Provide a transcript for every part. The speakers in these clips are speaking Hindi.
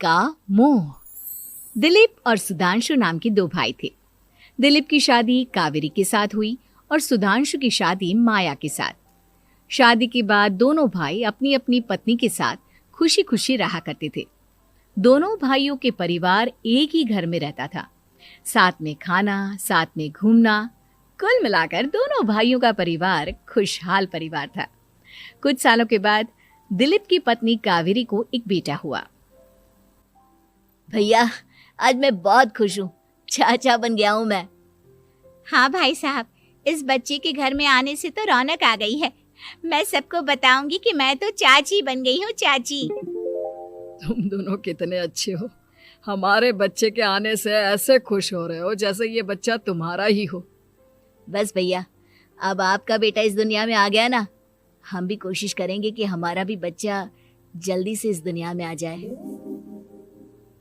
का मोह। दिलीप और सुधांशु नाम के दो भाई थे। दिलीप की शादी कावेरी के साथ हुई और सुधांशु की शादी माया के साथ। शादी के बाद दोनों भाई अपनी अपनी पत्नी के साथ खुशी खुशी रहा करते थे। दोनों भाइयों के परिवार एक ही घर में रहता था। साथ में खाना, साथ में घूमना, कुल मिलाकर दोनों भाइयों का परिवार खुशहाल परिवार था। कुछ सालों के बाद दिलीप की पत्नी कावेरी को एक बेटा हुआ। भैया, आज मैं बहुत खुश हूँ, चाचा बन गया हूँ मैं। हाँ भाई साहब, इस बच्चे के घर में आने से तो रौनक आ गई है। मैं सबको बताऊंगी कि मैं तो चाची बन गई हूँ, चाची। तुम दोनों कितने अच्छे हो। हमारे बच्चे के आने से ऐसे खुश हो रहे हो जैसे ये बच्चा तुम्हारा ही हो। बस भैया, अब आपका बेटा इस दुनिया में आ गया ना, हम भी कोशिश करेंगे कि हमारा भी बच्चा जल्दी से इस दुनिया में आ जाए।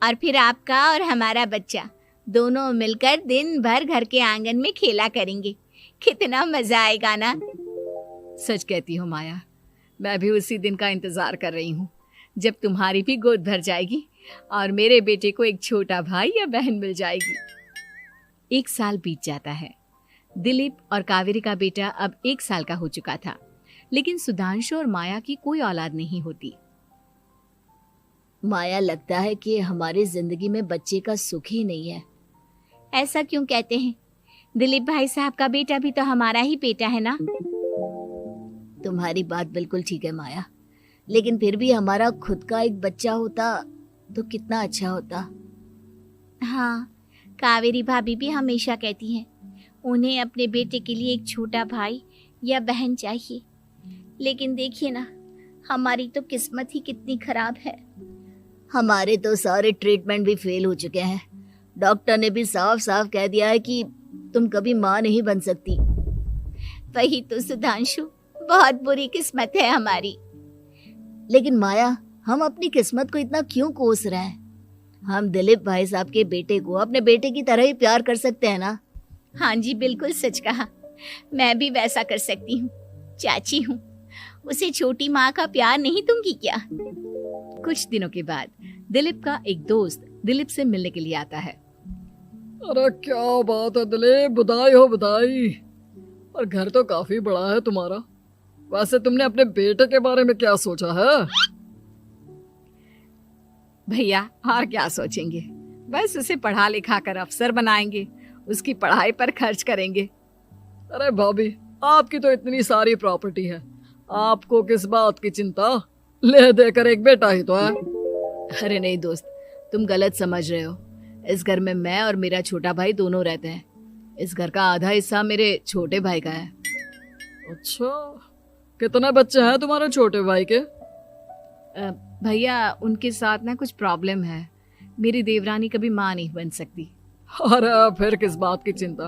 और फिर आपका और हमारा बच्चा दोनों मिलकर दिन भर घर के आंगन में खेला करेंगे। कितना मजा आएगा ना। सच कहती हूँ माया, मैं भी उसी दिन का इंतजार कर रही हूँ जब तुम्हारी भी गोद भर जाएगी और मेरे बेटे को एक छोटा भाई या बहन मिल जाएगी। 1 साल बीत जाता है। दिलीप और कावेरी का बेटा अब 1 साल का हो चुका था, लेकिन सुधांशु और माया की कोई औलाद नहीं होती। माया, लगता है कि हमारी जिंदगी में बच्चे का सुख ही नहीं है। ऐसा क्यों कहते हैं? दिलीप भाई साहब का बेटा भी तो हमारा ही बेटा है ना। तुम्हारी बात बिल्कुल ठीक है माया, लेकिन फिर भी हमारा खुद का एक बच्चा होता तो कितना अच्छा होता। हाँ, कावेरी भाभी भी हमेशा कहती हैं उन्हें अपने बेटे के लिए एक छोटा भाई या बहन चाहिए। लेकिन देखिए ना, हमारी तो किस्मत ही कितनी खराब है। हमारे तो सारे ट्रीटमेंट भी फेल हो चुके हैं। डॉक्टर ने भी साफ साफ कह दिया है कि तुम कभी माँ नहीं बन सकती। वही तो सुधांशु, बहुत बुरी किस्मत है हमारी। लेकिन माया, हम अपनी किस्मत को इतना क्यों कोस रहे हैं? हम दिलीप भाई साहब के बेटे को अपने बेटे की तरह ही प्यार कर सकते हैं ना। हाँ जी, बिल्कुल सच कहा। मैं भी वैसा कर सकती हूँ। चाची हूँ, उसे छोटी माँ का प्यार नहीं दूंगी क्या? कुछ दिनों के बाद दिलीप का एक दोस्त दिलीप से मिलने के लिए आता है। अरे क्या बात है दिलीप, बधाई हो बधाई। और घर तो काफी बड़ा है तुम्हारा। वैसे तुमने अपने बेटे के बारे में क्या सोचा है? भैया, और क्या सोचेंगे, बस उसे पढ़ा लिखा कर अफसर बनाएंगे, उसकी पढ़ाई पर खर्च करेंगे। अरे भाभी, आपकी तो इतनी सारी प्रॉपर्टी है, आपको किस बात की चिंता? ले देकर एक बेटा ही तो है। अरे नहीं दोस्त, तुम गलत समझ रहे हो। इस घर में मैं और मेरा छोटा भाई दोनों रहते हैं। इस घर का आधा हिस्सा मेरे छोटे भाई का है। अच्छा, कितने बच्चे हैं तुम्हारे छोटे भाई के? भैया, उनके साथ ना कुछ प्रॉब्लम है। मेरी देवरानी कभी माँ नहीं बन सकती। अरे फिर किस बात की चिंता?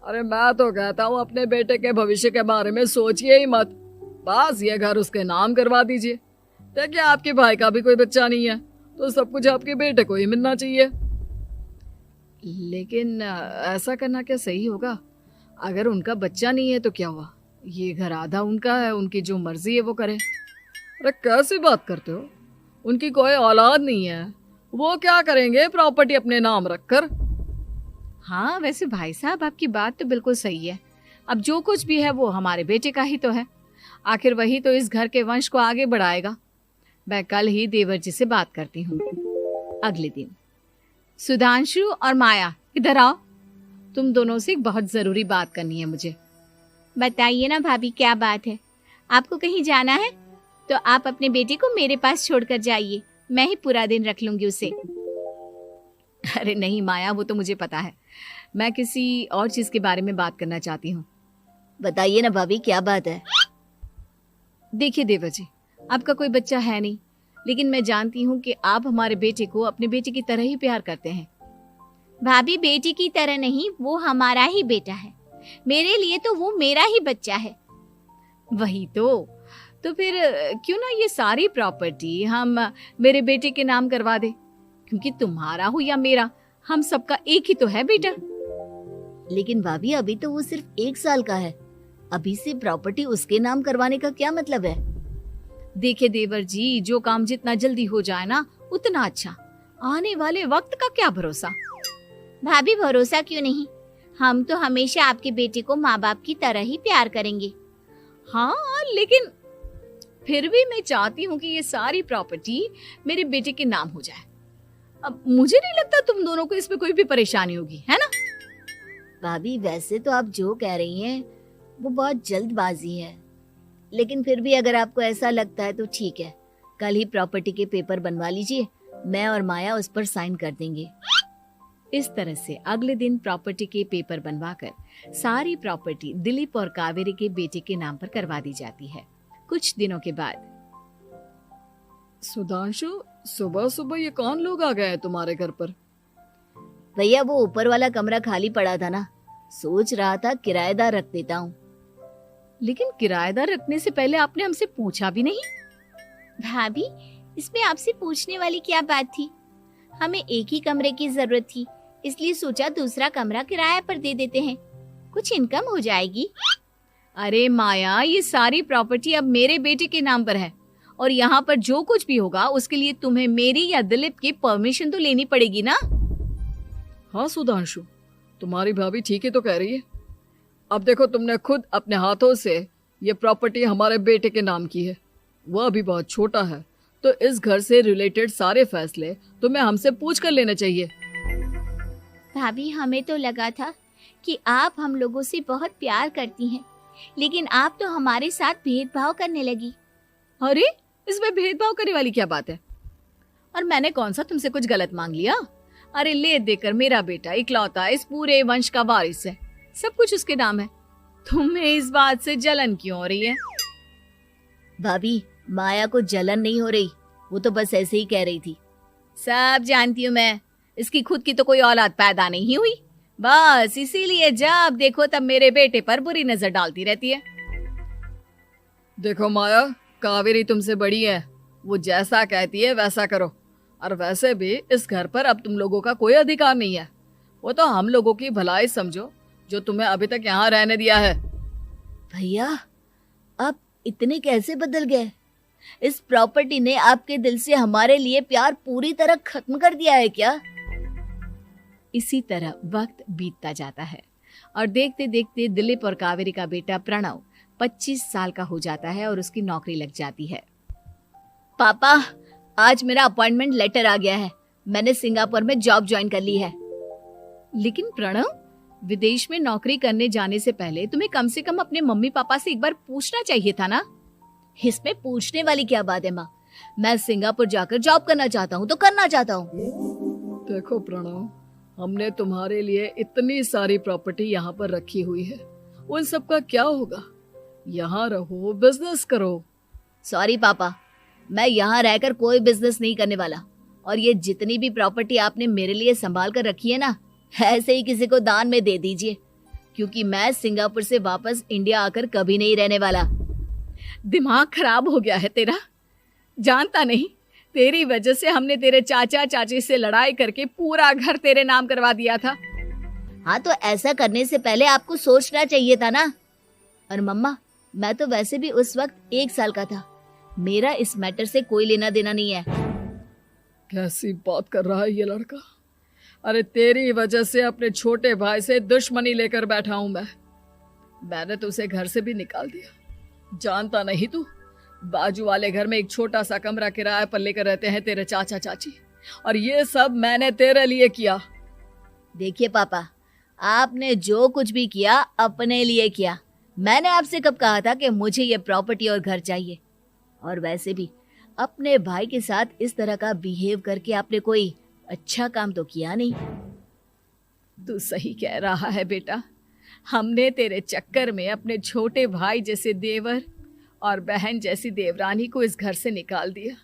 अरे मैं तो कहता हूँ अपने बेटे के भविष्य के बारे में सोचिए ही मत। बस ये घर उसके नाम करवा दीजिए। देखिए, आपके भाई का भी कोई बच्चा नहीं है तो सब कुछ आपके बेटे को ही मिलना चाहिए। लेकिन ऐसा करना क्या सही होगा? अगर उनका बच्चा नहीं है तो क्या हुआ? ये घर आधा उनका है, उनकी जो मर्जी है वो करे। अरे कैसी बात करते हो? उनकी कोई औलाद नहीं है, वो क्या करेंगे प्रॉपर्टी अपने नाम रखकर? हाँ, वैसे भाई साहब आपकी बात तो बिल्कुल सही है। अब जो कुछ भी है वो हमारे बेटे का ही तो है। आखिर वही तो इस घर के वंश को आगे बढ़ाएगा। मैं कल ही देवर जी से बात करती हूँ। अगले दिन सुधांशु और माया, इधर आओ। तुम दोनों से एक बहुत जरूरी बात करनी है मुझे। बताइए ना भाभी, क्या बात है? आपको कहीं जाना है तो आप अपने बेटे को मेरे पास छोड़कर जाइए। मैं ही पूरा दिन रख लूंगी उसे। अरे नहीं माया, वो तो मुझे पता है। मैं किसी और चीज के बारे में बात करना चाहती हूँ। बताइए ना भाभी, क्या बात है? देखिए देवर जी, आपका कोई बच्चा है नहीं, लेकिन मैं जानती हूँ कि आप हमारे बेटे को अपने बेटे की तरह ही प्यार करते हैं। भाभी, बेटी की तरह नहीं, वो हमारा ही बेटा है। मेरे लिए तो वो मेरा ही बच्चा है। वही तो फिर क्यों ना ये सारी प्रॉपर्टी हम मेरे बेटे के नाम करवा दे, क्योंकि तुम्हारा हो या मेरा, हम सबका एक ही तो है बेटा। लेकिन भाभी, अभी तो वो सिर्फ 1 साल का है। अभी से प्रॉपर्टी उसके नाम करवाने का क्या मतलब है? देखिए देवर जी, जो काम जितना जल्दी हो जाए ना उतना अच्छा। आने वाले वक्त का क्या भरोसा। भाभी भरोसा क्यों नहीं, हम तो हमेशा आपके बेटे को माँ बाप की तरह ही प्यार करेंगे। हाँ, लेकिन फिर भी मैं चाहती हूँ कि ये सारी प्रॉपर्टी मेरे बेटे के नाम हो जाए। अब मुझे नहीं लगता तुम दोनों को इसमें कोई भी परेशानी होगी, है ना? भाभी वैसे तो आप जो कह रही हैं वो बहुत जल्दबाजी है, लेकिन फिर भी अगर आपको ऐसा लगता है तो ठीक है, कल ही प्रॉपर्टी के पेपर बनवा लीजिए, मैं और माया उस पर साइन कर देंगे। इस तरह से अगले दिन प्रॉपर्टी के पेपर बनवाकर सारी प्रॉपर्टी दिलीप और कावेरी के बेटे के नाम पर करवा दी जाती है। कुछ दिनों के बाद सुधांशु, सुबह सुबह ये कौन लोग आ गए हैं तुम्हारे घर पर? भैया वो ऊपर वाला कमरा खाली पड़ा था ना, सोच रहा था किराएदार रख देता हूँ। लेकिन किराएदार रखने से पहले आपने हमसे पूछा भी नहीं। भाभी इसमें आपसे पूछने वाली क्या बात थी, हमें एक ही कमरे की जरूरत थी, इसलिए सोचा दूसरा कमरा किराए पर दे देते हैं, कुछ इनकम हो जाएगी। अरे माया, ये सारी प्रॉपर्टी अब मेरे बेटे के नाम पर है और यहाँ पर जो कुछ भी होगा उसके लिए तुम्हें मेरी या दिलीप की परमिशन तो लेनी पड़ेगी ना। हाँ सुधांशु, तुम्हारी भाभी ठीक ही तो कह रही है। अब देखो, तुमने खुद अपने हाथों से ये प्रॉपर्टी हमारे बेटे के नाम की है, वह अभी बहुत छोटा है, तो इस घर से रिलेटेड सारे फैसले तुम्हें हमसे पूछ कर लेने चाहिए। भाभी हमें तो लगा था कि आप हम लोगों से बहुत प्यार करती हैं, लेकिन आप तो हमारे साथ भेदभाव करने लगी। अरे, इसमें भेदभाव करने वाली क्या बात है? और मैंने कौन सा तुमसे कुछ गलत मांग लिया? अरे ले देकर मेरा बेटा इकलौता इस पूरे वंश का वारिस है, सब कुछ उसके नाम है। तुम्हें इस बात से जलन क्यों हो रही है? भाभी माया को जलन नहीं हो रही, वो तो बस ऐसे ही कह रही थी। सब जानती हूँ मैं, इसकी खुद की तो कोई औलाद पैदा नहीं हुई, बस इसीलिए जब देखो तब मेरे बेटे पर बुरी नजर डालती रहती है। देखो माया, कावेरी तुमसे बड़ी है, वो जैसा कहती है वैसा करो। और वैसे भी इस घर पर अब तुम लोगों का कोई अधिकार नहीं है, वो तो हम लोगों की भलाई समझो जो तुम्हें अभी तक यहाँ रहने दिया है। भैया आप इतने कैसे बदल गए? इस प्रॉपर्टी ने आपके दिल से हमारे लिए प्यार पूरी तरह खत्म कर दिया है क्या? इसी तरह वक्त बीतता जाता है और देखते देखते दिलीप और कावेरी का बेटा प्रणव 25 साल का हो जाता है और उसकी नौकरी लग जाती है। पापा, आज मेरा अपॉइंटमेंट लेटर आ गया है, मैंने सिंगापुर में जॉब ज्वाइन कर ली है। लेकिन प्रणव, विदेश में नौकरी करने जाने से पहले तुम्हें कम से कम अपने मम्मी पापा से एक बार पूछना चाहिए था ना। इसमें पूछने वाली क्या बात है माँ, मैं सिंगापुर जाकर जॉब करना चाहता हूँ तो करना चाहता हूँ। देखो प्रणव, हमने तुम्हारे लिए इतनी सारी प्रॉपर्टी यहाँ पर रखी हुई है, उन सब का क्या होगा? यहाँ रहो, बिजनेस करो। सॉरी पापा, मैं यहाँ रहकर कोई बिजनेस नहीं करने वाला, और ये जितनी भी प्रॉपर्टी आपने मेरे लिए संभाल कर रखी है ना, ऐसे ही किसी को दान में दे दीजिए, क्योंकि मैं सिंगापुर से वापस इंडिया आकर कभी नहीं रहने वाला। दिमाग खराब हो गया है तेरा, जानता नहीं तेरी वजह से हमने तेरे चाचा चाची से लड़ाई करके पूरा घर तेरे नाम करवा दिया था। हाँ तो ऐसा करने से पहले आपको सोचना चाहिए था ना। और मम्मा, मैं तो वैसे भी उस वक्त 1 साल का था, मेरा इस मैटर से कोई लेना देना नहीं है। कैसी बात कर रहा है ये लड़का? अरे तेरी वजह से अपने छोटे भाई से दुश्मनी लेकर बैठा हूं मैंने तो उसे घर से भी निकाल दिया। जानता नहीं तू, बाजू वाले घर में एक छोटा सा कमरा किराए पर लेकर रहते हैं तेरे चाचा चाची, और ये सब मैंने तेरे लिए किया। देखिए पापा, आपने जो कुछ भी किया अपने लिए किया। मैंने आपसे कब कहा था कि मुझे ये प्रॉपर्टी और घर चाहिए? और वैसे भी अपने भाई के साथ इस तरह का बिहेव करके आपने कोई अच्छा काम तो किया नहीं। तू सही कह रहा है बेटा, हमने तेरे चक्कर में अपने छोटे भाई जैसे देवर और बहन जैसी देवरानी को इस घर से निकाल दिया।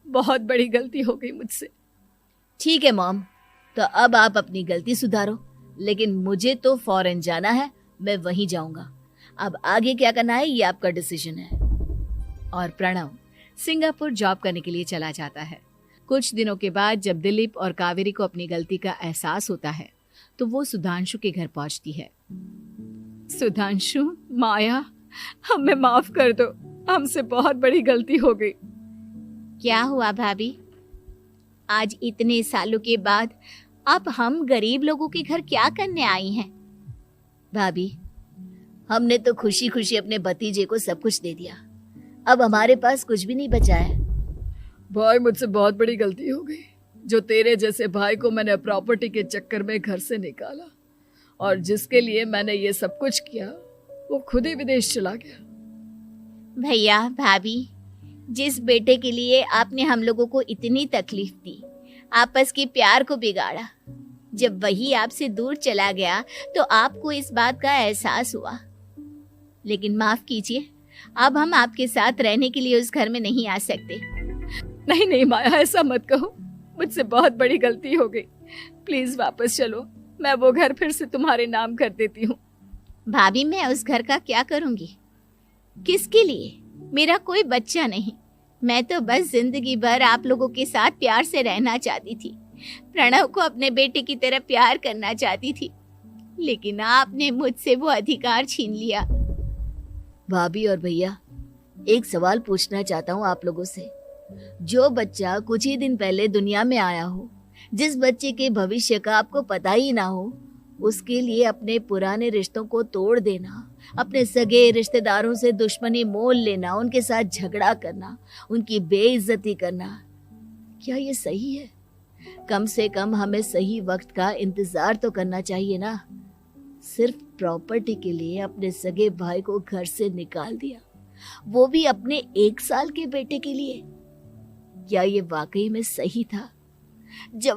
बहुत बड़ी गलती हो गई मुझसे। ठीक है मॉम, तो अब आप अपनी गलती सुधारो, लेकिन मुझे तो फॉरेन जाना है, मैं वहीं जाऊंगा। अब आगे क्या करना है ये आपका डिसीजन है। और प्रणव सिंगापुर जॉब करने के लिए चला जाता है। कुछ दिनों के बाद जब दिलीप और कावेरी को अपनी गलती का एहसास होता है तो वो सुधांशु के घर पहुंचती है। सुधांशु, माया, हमें माफ कर दो, हमसे बहुत बड़ी गलती हो गई। क्या हुआ भाभी? आज इतने सालों के बाद अब हम गरीब लोगों के घर क्या करने आई हैं? भाभी, हमने तो खुशी खुशी अपने भतीजे को सब कुछ दे दिया, अब हमारे पास कुछ भी नहीं बचा है। भाई मुझसे बहुत बड़ी गलती हो गई, जो तेरे जैसे भाई को मैंने प्रॉपर्टी के चक्कर में घर से निकाला, और जिसके लिए मैंने ये सब कुछ किया वो खुद ही विदेश चला गया। भैया भाभी, जिस बेटे के लिए आपने हम लोगों को इतनी तकलीफ दी, आपस के प्यार को बिगाड़ा, जब वही आपसे दूर चला गया तो आपको इस बात का एहसास हुआ। लेकिन माफ कीजिए, अब हम आपके साथ रहने के लिए उस घर में नहीं आ सकते। नहीं नहीं माया, ऐसा मत कहो, मुझसे बहुत बड़ी गलती हो गई, प्लीज वापस चलो, मैं वो घर फिर से तुम्हारे नाम कर देती हूँ। भाभी, मैं उस घर का क्या करूंगी? किसके लिए? मेरा कोई बच्चा नहीं, मैं तो बस जिंदगी भर आप लोगों के साथ प्यार से रहना चाहती थी, प्रणव को अपने बेटे की तरह प्यार करना चाहती थी, लेकिन आपने मुझसे वो अधिकार छीन लिया। भाभी और भैया, एक सवाल पूछना चाहता हूँ आप लोगों से। जो बच्चा कुछ ही दिन पहले दुनिया में आया हो, जिस बच्चे के भविष्य का आपको पता ही ना हो, उसके लिए अपने पुराने रिश्तों को तोड़ देना, अपने सगे रिश्तेदारों से दुश्मनी मोल लेना, उनके साथ झगड़ा करना, उनकी बेइज्जती करना, क्या ये सही है? कम से कम हमें सही वक्त का इंतजार तो करना चाहिए ना। सिर्फ प्रॉपर्टी के लिए अपने सगे भाई को घर से निकाल दिया, वो भी अपने 1 साल के बेटे के लिए। क्या ये वाकई में सही था? जब